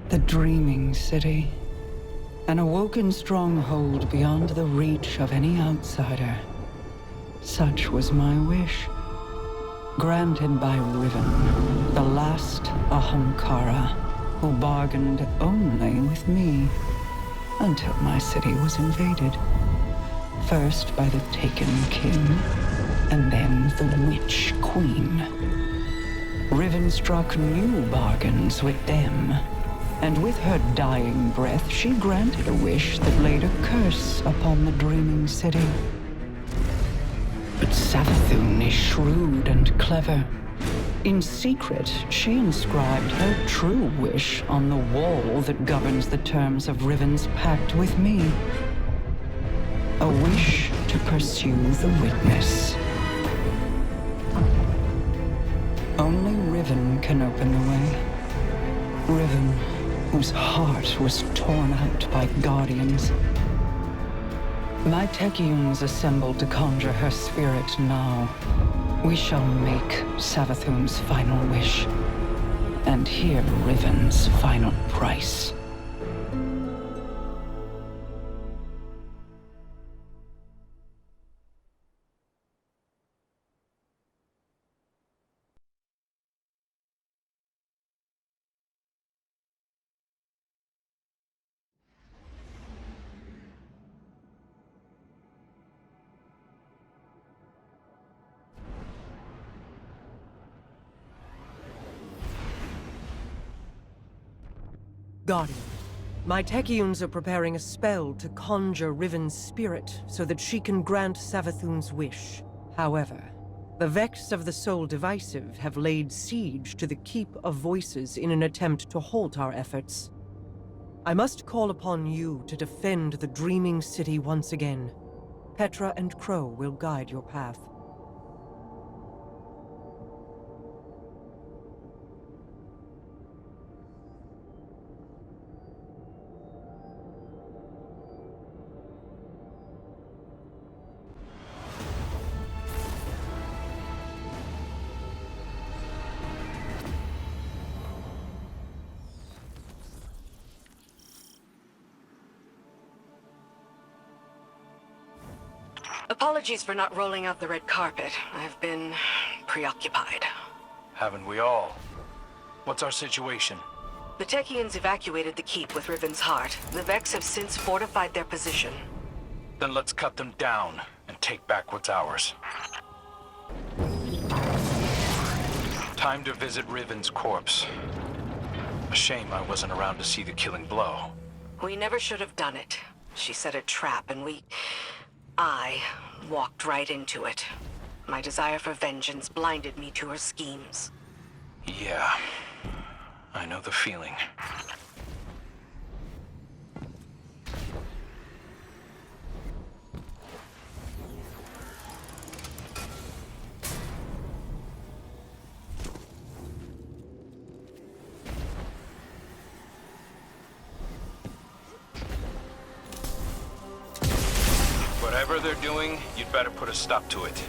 The dreaming city. An awoken stronghold beyond the reach of any outsider. Such was my wish. Granted by Riven, the last Ahamkara, who bargained only with me, until my city was invaded. First by the Taken King, and then the Witch Queen. Riven struck new bargains with them, and with her dying breath she granted a wish that laid a curse upon the dreaming city. But Savathun is shrewd and clever. In secret, she inscribed her true wish on the wall that governs the terms of Riven's pact with me. A wish to pursue the witness. Only Riven can open the way. Riven, whose heart was torn out by guardians. My Techeuns assembled to conjure her spirit now. We shall make Savathun's final wish, and hear Riven's final price. Guardian, my Techeuns are preparing a spell to conjure Riven's spirit so that she can grant Savathun's wish. However, the Vex of the Soul Divisive have laid siege to the Keep of Voices in an attempt to halt our efforts. I must call upon you to defend the Dreaming City once again. Petra and Crow will guide your path. Apologies for not rolling out the red carpet. I've been preoccupied. Haven't we all? What's our situation? The Techeuns evacuated the keep with Riven's heart. The Vex have since fortified their position. Then let's cut them down and take back what's ours. Time to visit Riven's corpse. A shame I wasn't around to see the killing blow. We never should have done it. She set a trap and I walked right into it. My desire for vengeance blinded me to her schemes. Yeah, I know the feeling. Whatever they're doing, you'd better put a stop to it.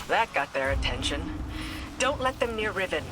That got their attention. Don't let them near Riven.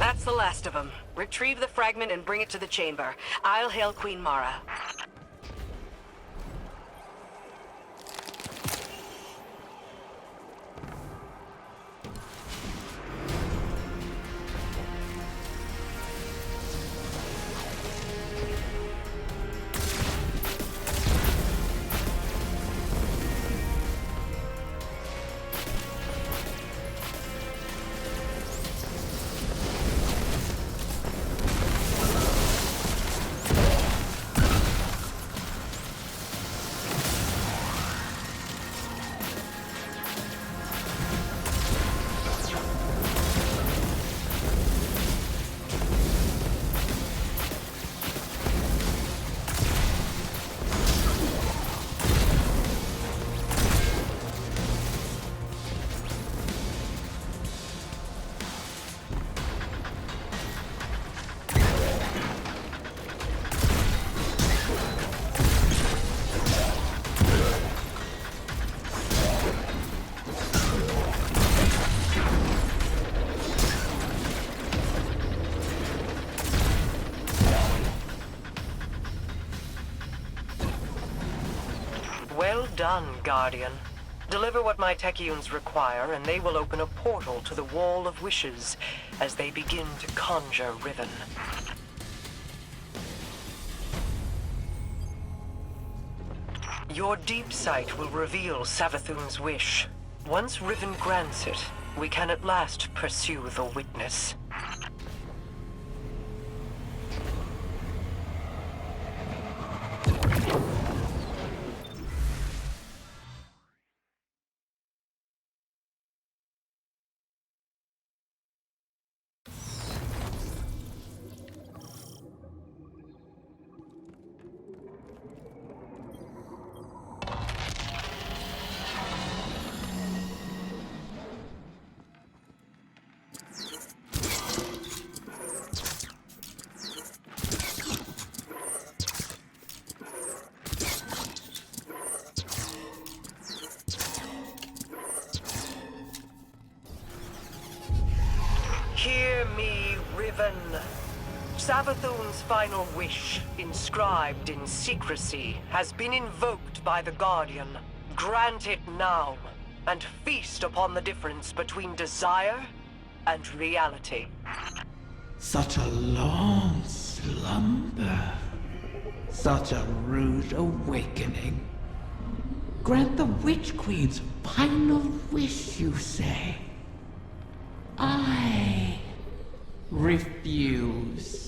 That's the last of them. Retrieve the fragment and bring it to the chamber. I'll hail Queen Mara. Well done, Guardian. Deliver what my Techeuns require, and they will open a portal to the Wall of Wishes as they begin to conjure Riven. Your deep sight will reveal Savathun's wish. Once Riven grants it, we can at last pursue the witness. Hear me, Riven. Savathun's final wish, inscribed in secrecy, has been invoked by the Guardian. Grant it now, and feast upon the difference between desire and reality. Such a long slumber. Such a rude awakening. Grant the Witch Queen's final wish, you say? I refuse.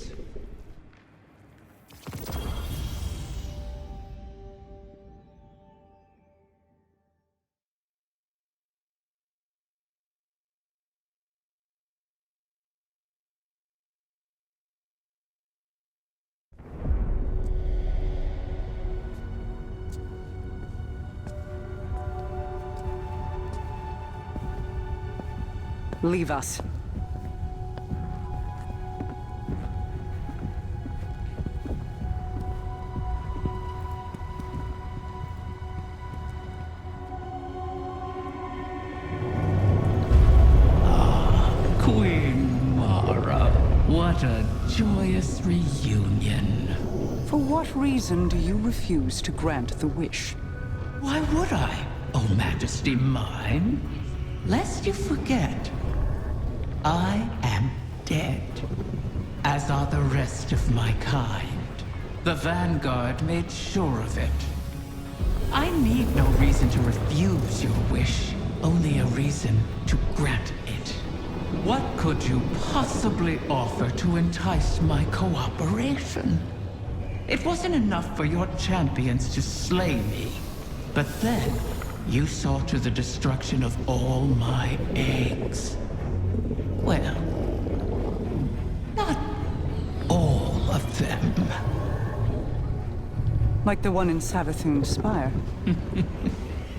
Leave us. Queen Mara, what a joyous reunion. For what reason do you refuse to grant the wish? Why would I, O Majesty mine? Lest you forget, I am dead, as are the rest of my kind. The Vanguard made sure of it. I need no reason to refuse your wish, only a reason to grant it. What could you possibly offer to entice my cooperation? It wasn't enough for your champions to slay me, but then you saw to the destruction of all my eggs. Well, not all of them. Like the one in Savathun's spire?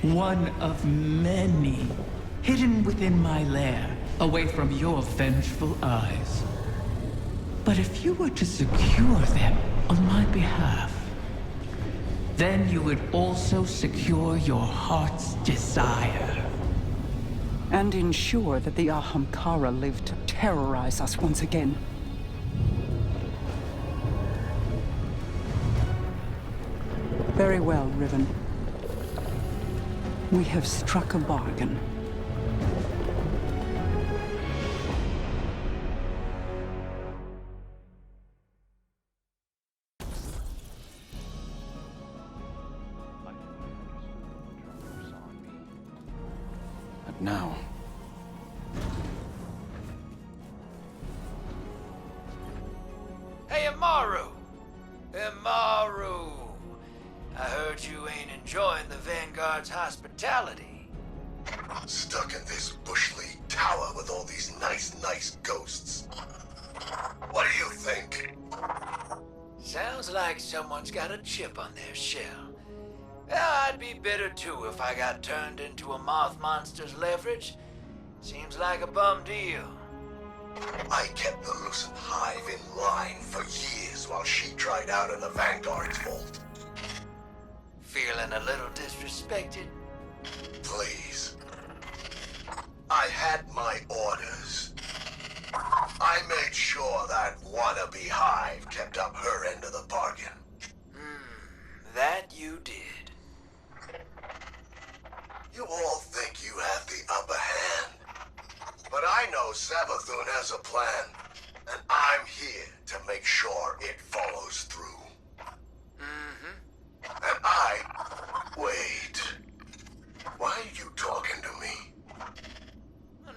One of many, hidden within my lair, away from your vengeful eyes. But if you were to secure them on my behalf, then you would also secure your heart's desire. And ensure that the Ahamkara live to terrorize us once again. Very well, Riven. We have struck a bargain. But now... Hey, Amaru! Amaru! I heard you ain't enjoying the Vanguard's hospitality. Stuck in this bush league tower with all these nice ghosts. What do you think? Sounds like someone's got a chip on their shell. I'd be bitter too if I got turned into a moth monster's leverage. Seems like a bum deal. I kept the Lucent Hive in line for years while she tried out in the Vanguard's vault. Feeling a little disrespected? Please. I had my orders. I made sure that wannabe Hive kept up her end of the bargain. That you did. You all think you have the upper hand. But I know Savathun has a plan, and I'm here to make sure it follows through. And I... Wait. Why are you talking to me?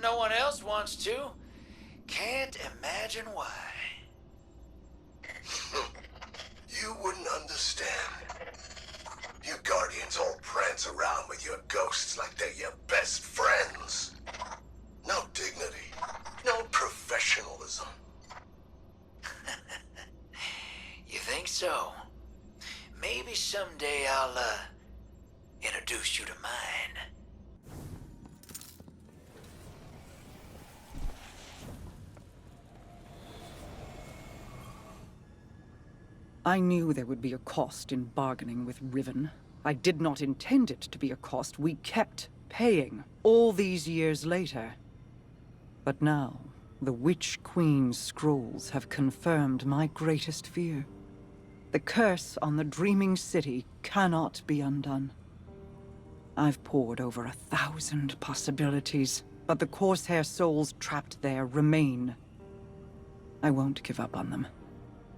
No one else wants to. Can't imagine why. You wouldn't understand. You Guardians all prance around with your ghosts like they're your best friends. No dignity. No professionalism. You think so? Maybe someday I'll, introduce you to mine. I knew there would be a cost in bargaining with Riven. I did not intend it to be a cost we kept paying all these years later. But now, the Witch Queen's scrolls have confirmed my greatest fear. The curse on the Dreaming City cannot be undone. I've pored over 1,000 possibilities, but the Corsair souls trapped there remain. I won't give up on them.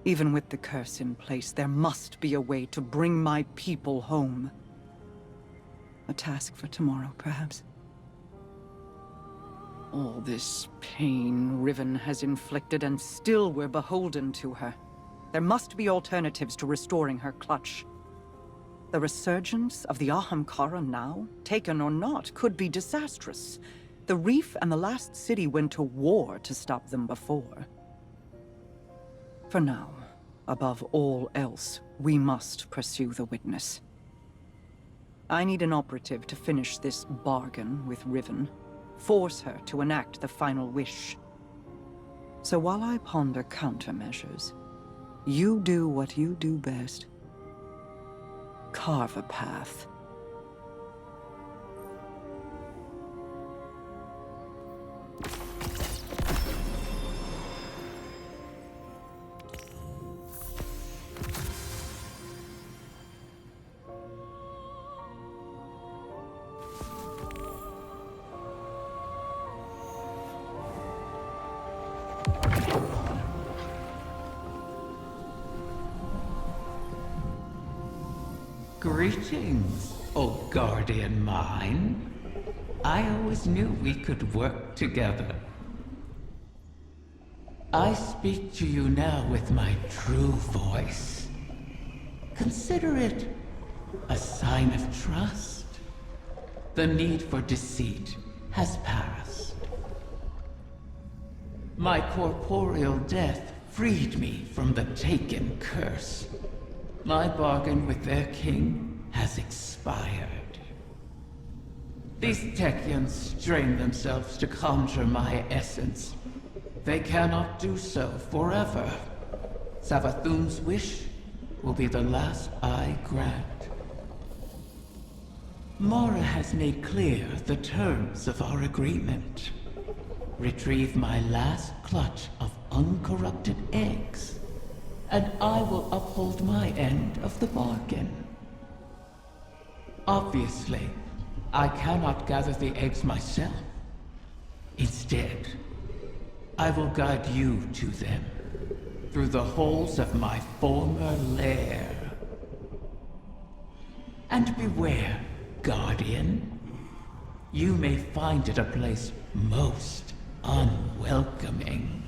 Even with the curse in place, there must be a way to bring my people home. A task for tomorrow, perhaps. All this pain Riven has inflicted, and still we're beholden to her. There must be alternatives to restoring her clutch. The resurgence of the Ahamkara now, taken or not, could be disastrous. The Reef and the last city went to war to stop them before. For now, above all else, we must pursue the Witness. I need an operative to finish this bargain with Riven. Force her to enact the final wish. So while I ponder countermeasures, you do what you do best. Carve a path. Greetings, O guardian mine. I always knew we could work together. I speak to you now with my true voice. Consider it a sign of trust. The need for deceit has passed. My corporeal death freed me from the Taken curse. My bargain with their king has expired. These Techians strain themselves to conjure my essence. They cannot do so forever. Savathun's wish will be the last I grant. Mara has made clear the terms of our agreement. Retrieve my last clutch of uncorrupted eggs, and I will uphold my end of the bargain. Obviously, I cannot gather the eggs myself. Instead, I will guide you to them through the holes of my former lair. And beware, Guardian. You may find it a place most unwelcoming.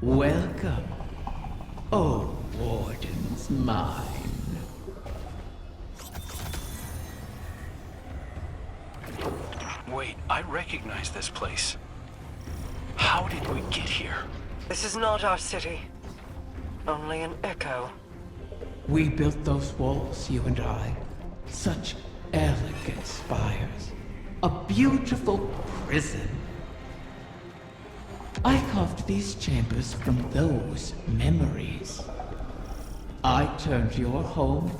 Welcome, O Wardens mine. Wait, I recognize this place. How did we get here? This is not our city. Only an echo. We built those walls, you and I. Such elegant spires. A beautiful prison. I carved these chambers from those memories. I turned your home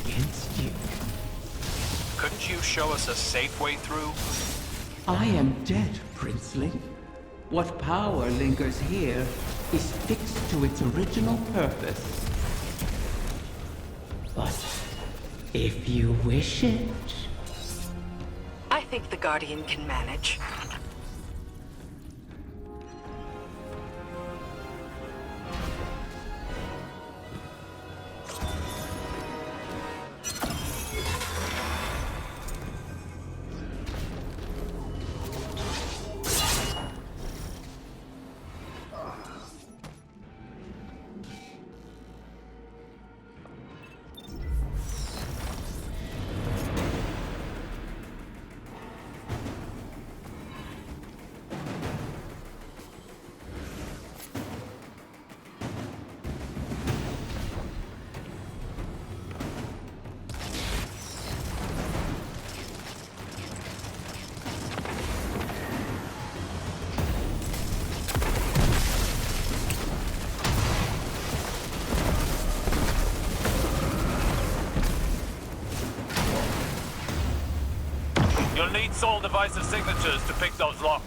against you. Couldn't you show us a safe way through? I am dead, Princely. What power lingers here is fixed to its original purpose. But if you wish it... I think the Guardian can manage. You'll need Soul Device's signatures to pick those locks.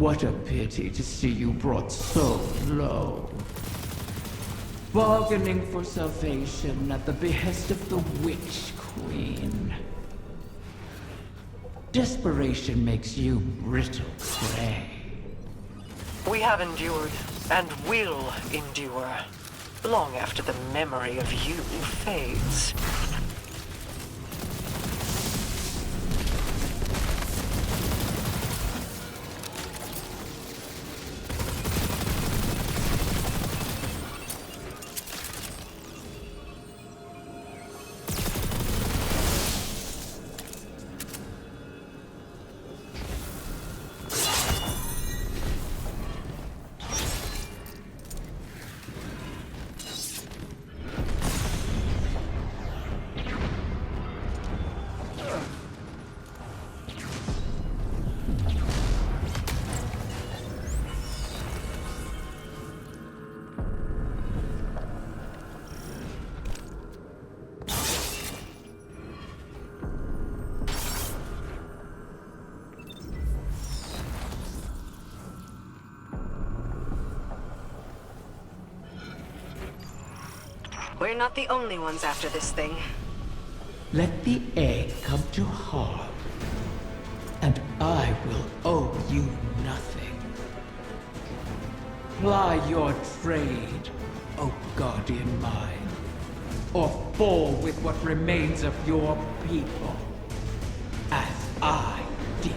What a pity to see you brought so low. Bargaining for salvation at the behest of the Witch Queen. Desperation makes you brittle prey. We have endured, and will endure, long after the memory of you fades. We're not the only ones after this thing. Let the egg come to harm, and I will owe you nothing. Ply your trade, O Guardian mine, or fall with what remains of your people, as I did.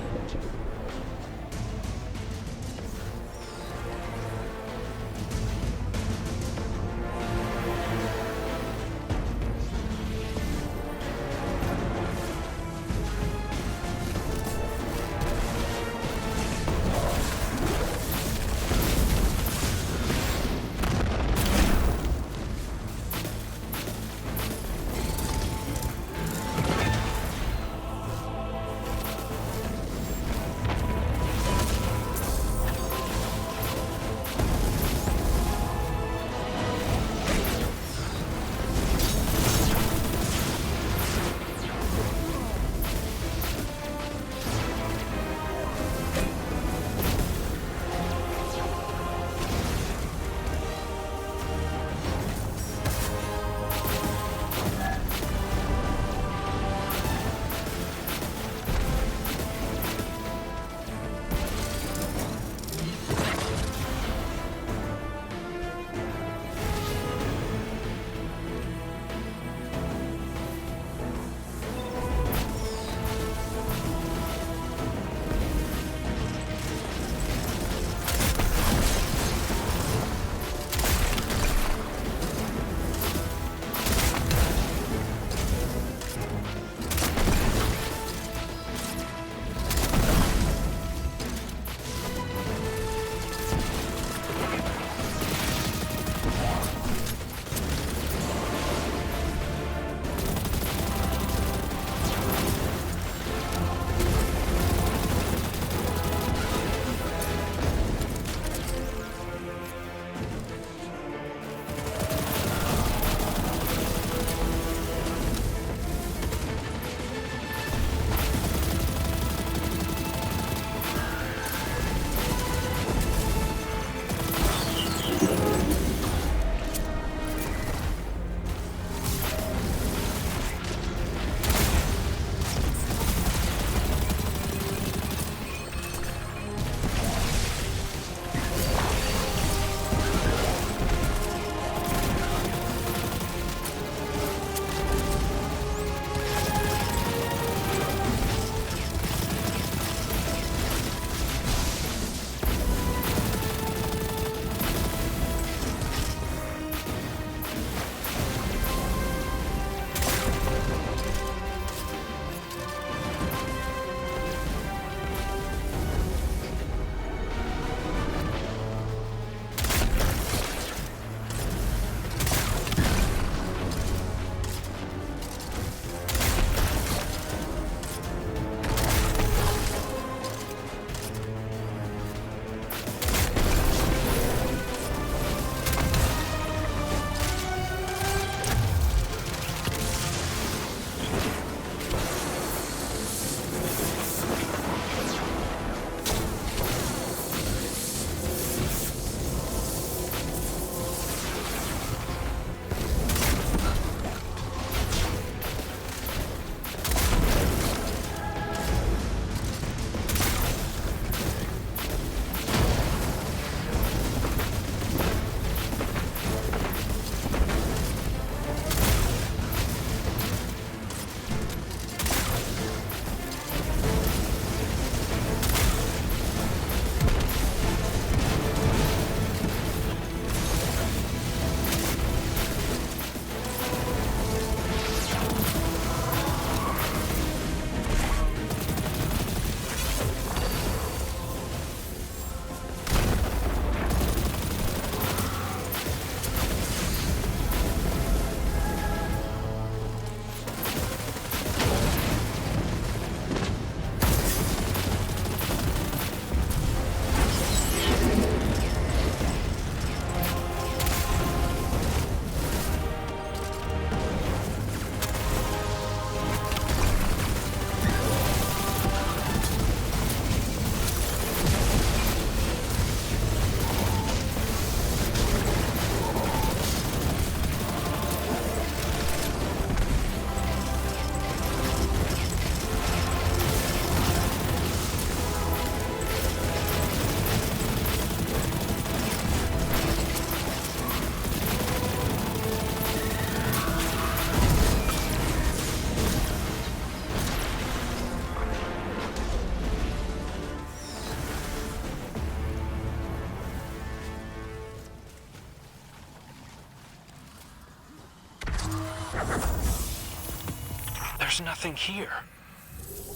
There's nothing here.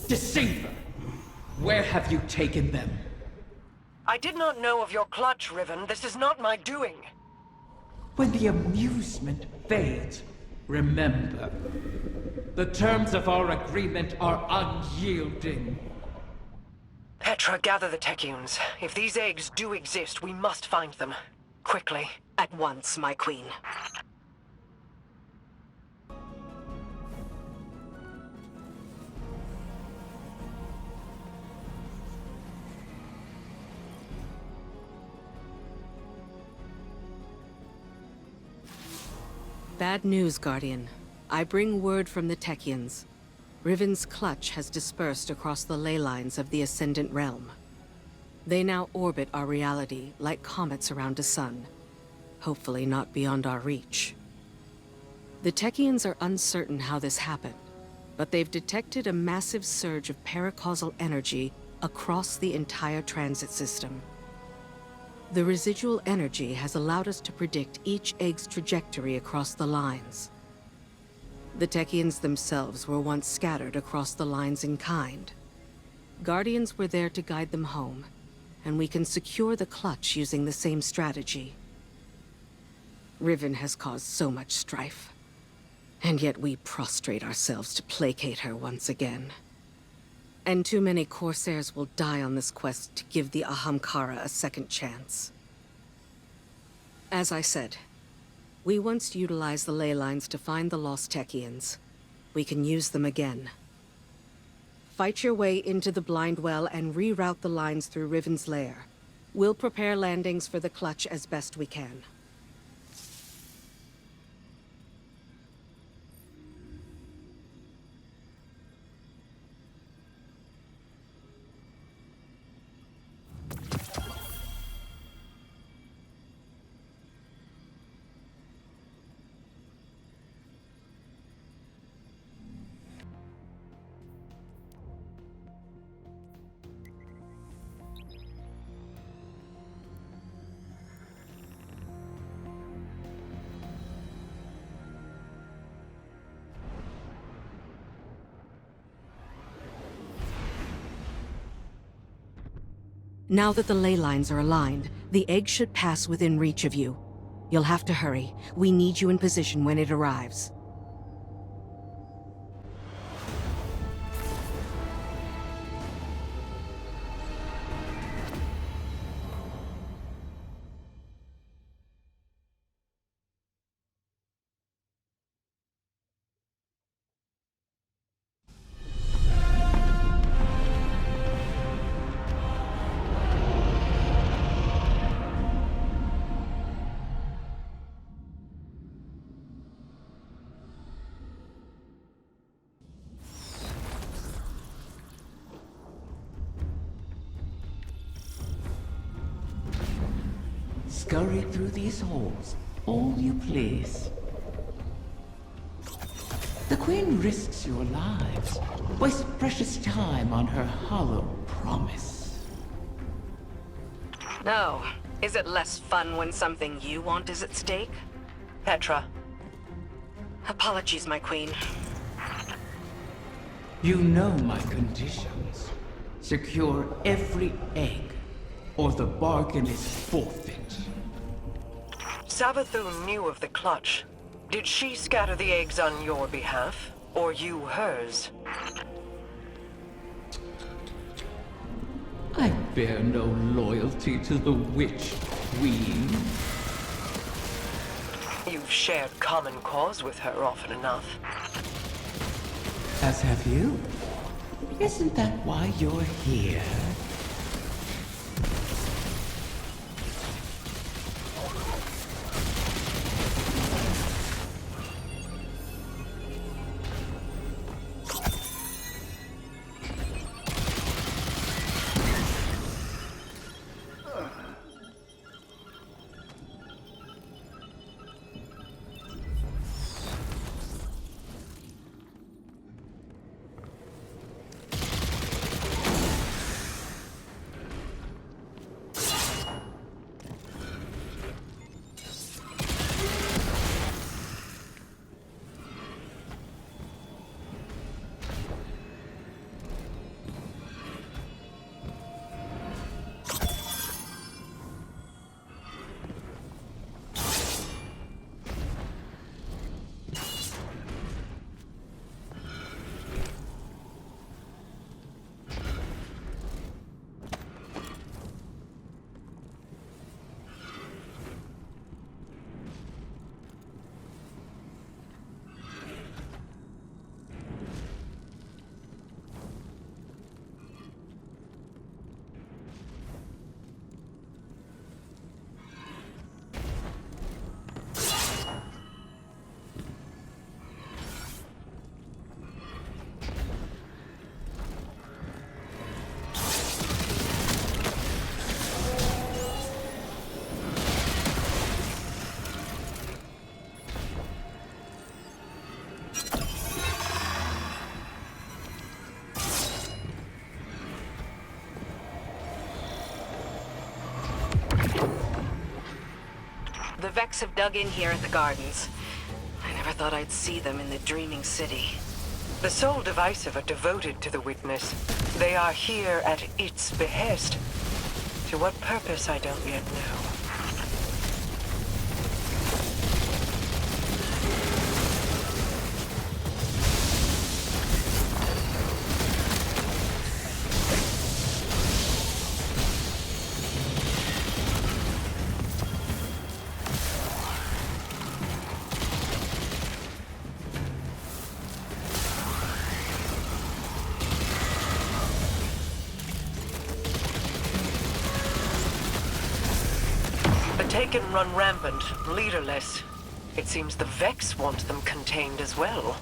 Deceiver! Where have you taken them? I did not know of your clutch, Riven. This is not my doing. When the amusement fades, remember, the terms of our agreement are unyielding. Petra, gather the Techians. If these eggs do exist, we must find them. Quickly. At once, my queen. Bad news, Guardian. I bring word from the Techians. Riven's clutch has dispersed across the ley lines of the Ascendant Realm. They now orbit our reality like comets around a sun, hopefully not beyond our reach. The Techians are uncertain how this happened, but they've detected a massive surge of paracausal energy across the entire transit system. The residual energy has allowed us to predict each egg's trajectory across the lines. The Techians themselves were once scattered across the lines in kind. Guardians were there to guide them home, and we can secure the clutch using the same strategy. Riven has caused so much strife, and yet we prostrate ourselves to placate her once again. And too many Corsairs will die on this quest to give the Ahamkara a second chance. As I said, we once utilized the ley lines to find the lost Techians. We can use them again. Fight your way into the Blind Well and reroute the lines through Riven's lair. We'll prepare landings for the clutch as best we can. Now that the ley lines are aligned, the egg should pass within reach of you. You'll have to hurry. We need you in position when it arrives. Scurry through these halls, all you please. The Queen risks your lives, wastes precious time on her hollow promise. No. Is it less fun when something you want is at stake? Petra. Apologies, my queen. You know my conditions. Secure every egg, or the bargain is forfeit. Savathun knew of the clutch. Did she scatter the eggs on your behalf, or you hers? I bear no loyalty to the Witch Queen. You've shared common cause with her often enough. As have you. Isn't that why you're here? The Vex have dug in here at the Gardens. I never thought I'd see them in the Dreaming City. The Soul Divisive are devoted to the Witness. They are here at its behest. To what purpose, I don't yet know. The Taken run rampant, leaderless. It seems the Vex want them contained as well.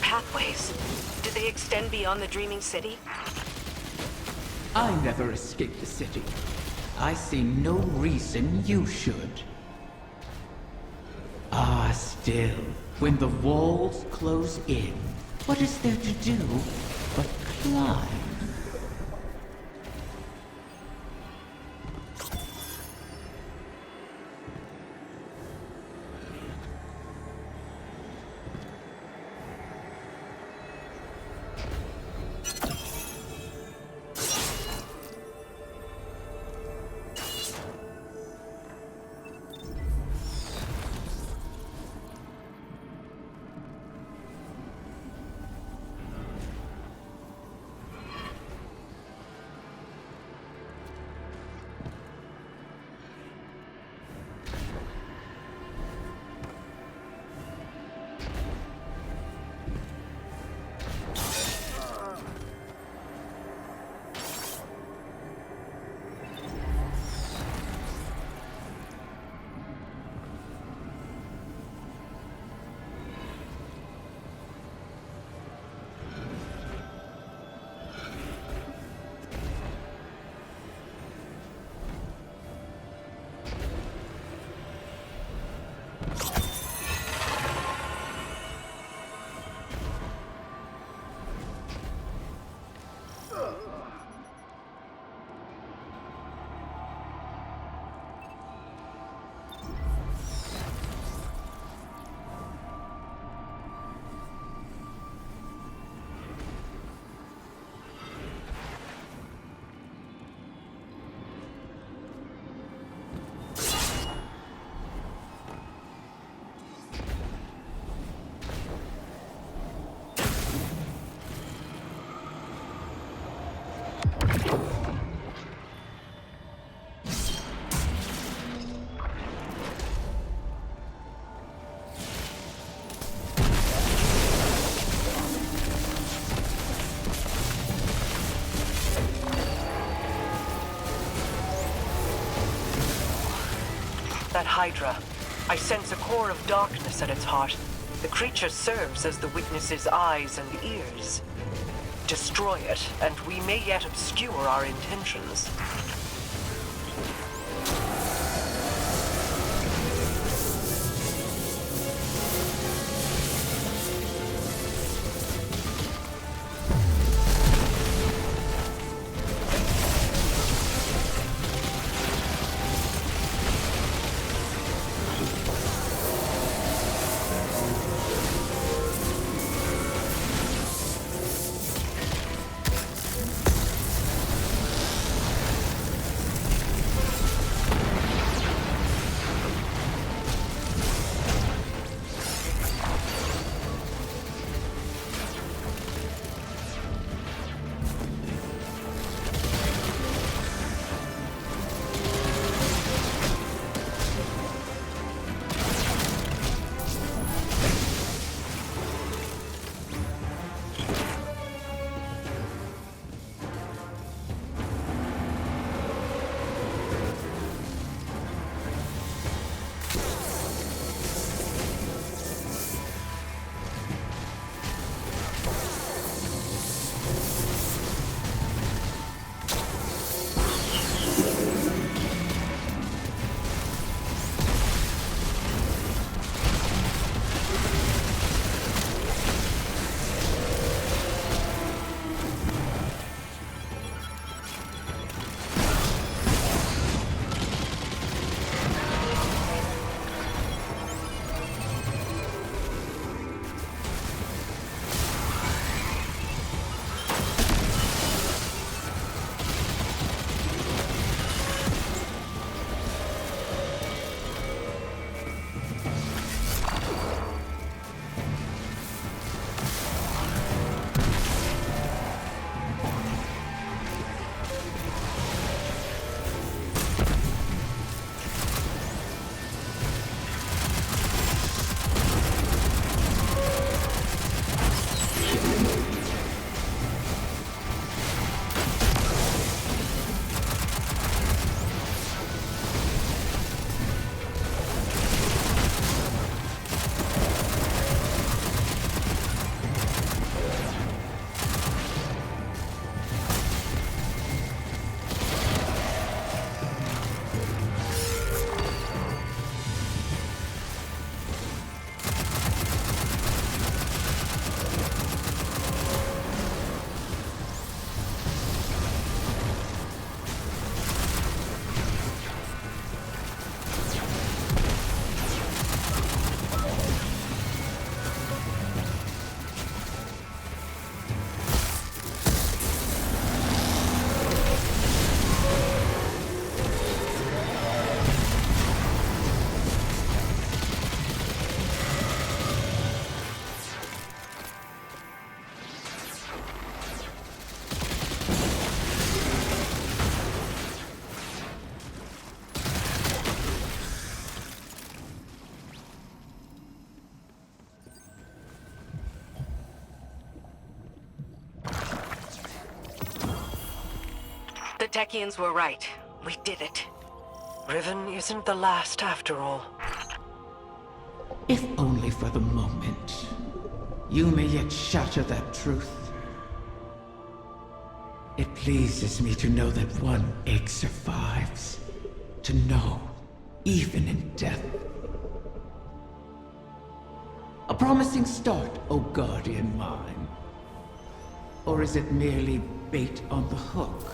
Pathways. Do they extend beyond the Dreaming City? I never escaped the city. I see no reason you should. Ah, still, when the walls close in, what is there to do but climb? That Hydra. I sense a core of darkness at its heart. The creature serves as the witness's eyes and ears. Destroy it, and we may yet obscure our intentions. The Techians were right. We did it. Riven isn't the last after all. If only for the moment. You may yet shatter that truth. It pleases me to know that one egg survives. To know, even in death. A promising start, O guardian mine. Or is it merely bait on the hook?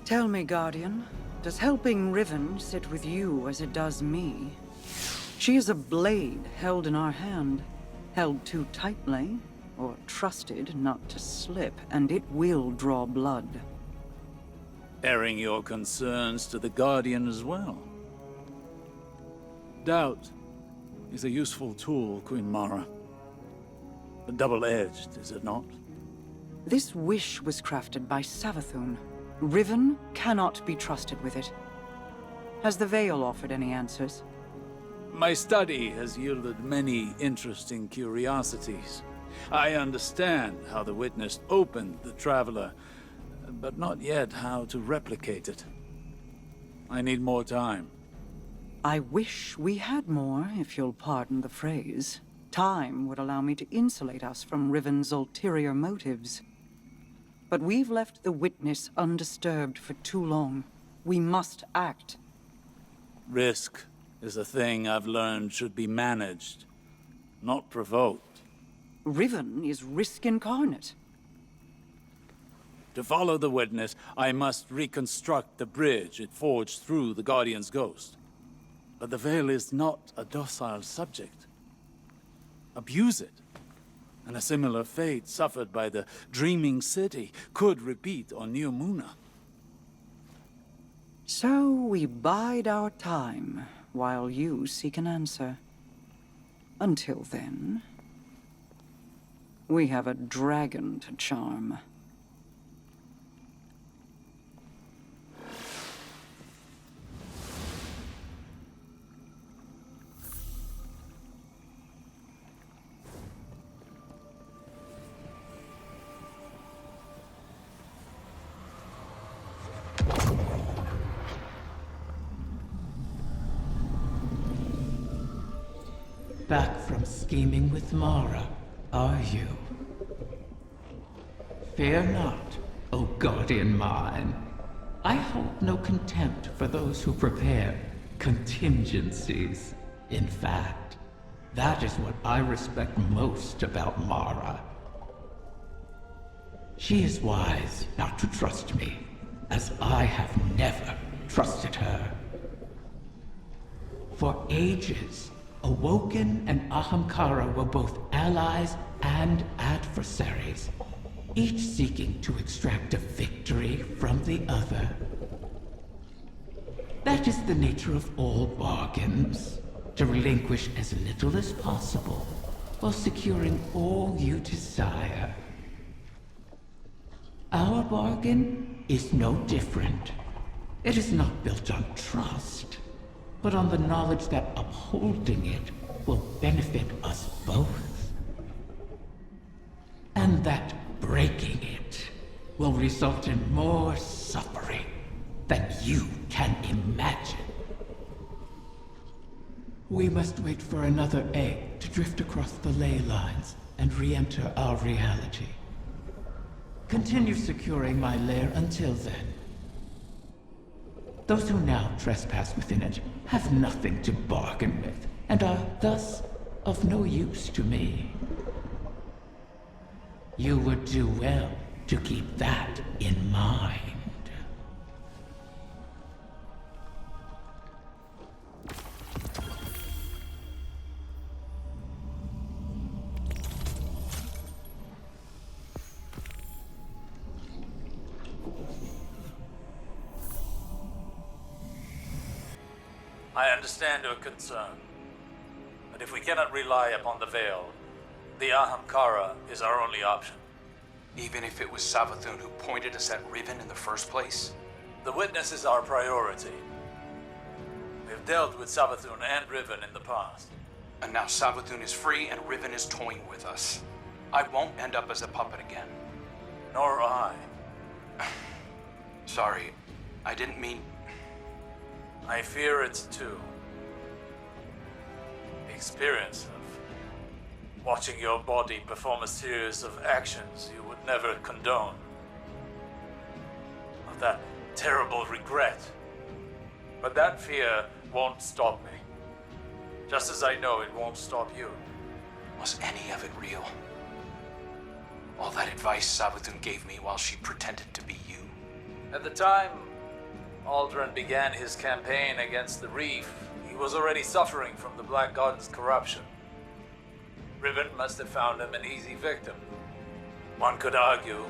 Tell me, Guardian, does helping Riven sit with you as it does me? She is a blade held in our hand, held too tightly, or trusted not to slip, and it will draw blood. Airing your concerns to the Guardian as well. Doubt is a useful tool, Queen Mara. Double-edged, is it not? This wish was crafted by Savathun. Riven cannot be trusted with it. Has the Veil offered any answers? My study has yielded many interesting curiosities. I understand how the Witness opened the Traveler, but not yet how to replicate it. I need more time. I wish we had more, if you'll pardon the phrase. Time would allow me to insulate us from Riven's ulterior motives. But we've left the Witness undisturbed for too long. We must act. Risk is a thing I've learned should be managed, not provoked. Riven is risk incarnate. To follow the Witness, I must reconstruct the bridge it forged through the Guardian's ghost. But the Veil is not a docile subject. Abuse it, and a similar fate suffered by the Dreaming City could repeat on New Muna. So we bide our time, while you seek an answer. Until then, we have a dragon to charm. Back from scheming with Mara, are you? Fear not, O Guardian mine. I hold no contempt for those who prepare contingencies. In fact, that is what I respect most about Mara. She is wise not to trust me, as I have never trusted her. For ages, Awoken and Ahamkara were both allies and adversaries, each seeking to extract a victory from the other. That is the nature of all bargains, to relinquish as little as possible while securing all you desire. Our bargain is no different. It is not built on trust, but on the knowledge that upholding it will benefit us both. And that breaking it will result in more suffering than you can imagine. We must wait for another egg to drift across the ley lines and re-enter our reality. Continue securing my lair until then. Those who now trespass within it have nothing to bargain with, and are thus of no use to me. You would do well to keep that in mind. I understand your concern, but if we cannot rely upon the Veil, the Ahamkara is our only option. Even if it was Savathun who pointed us at Riven in the first place? The Witness is our priority. We've dealt with Savathun and Riven in the past. And now Savathun is free and Riven is toying with us. I won't end up as a puppet again. Nor I. Sorry, I didn't mean... I fear it too. The experience of watching your body perform a series of actions you would never condone. Of that terrible regret. But that fear won't stop me. Just as I know it won't stop you. Was any of it real? All that advice Savathun gave me while she pretended to be you? At the time, Aldrin began his campaign against the Reef, he was already suffering from the Black God's corruption. Riven must have found him an easy victim. One could argue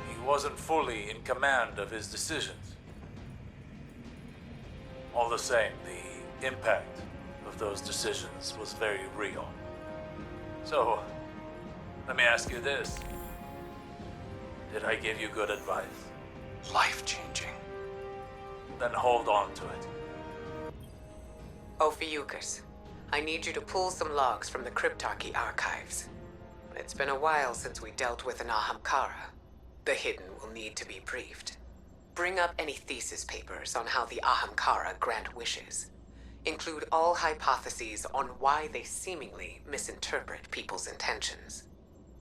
he wasn't fully in command of his decisions. All the same, the impact of those decisions was very real. So, let me ask you this. Did I give you good advice? Life-changing. Then hold on to it. Ophiuchus, I need you to pull some logs from the Cryptarchy archives. It's been a while since we dealt with an Ahamkara. The Hidden will need to be briefed. Bring up any thesis papers on how the Ahamkara grant wishes. Include all hypotheses on why they seemingly misinterpret people's intentions.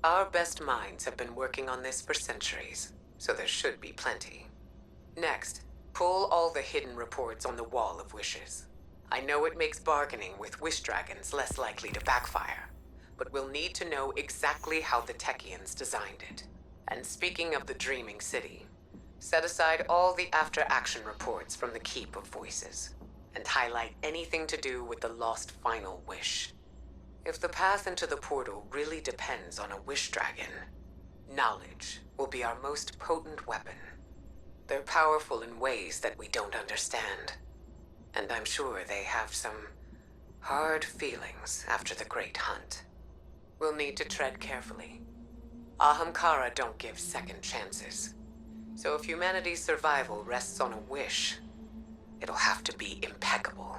Our best minds have been working on this for centuries, so there should be plenty. Next, pull all the hidden reports on the Wall of Wishes. I know it makes bargaining with wish dragons less likely to backfire, but we'll need to know exactly how the Techians designed it. And speaking of the Dreaming City, set aside all the after-action reports from the Keep of Voices, and highlight anything to do with the lost final wish. If the path into the portal really depends on a wish dragon, knowledge will be our most potent weapon. They're powerful in ways that we don't understand, and I'm sure they have some hard feelings after the Great Hunt. We'll need to tread carefully. Ahamkara don't give second chances, so if humanity's survival rests on a wish, it'll have to be impeccable.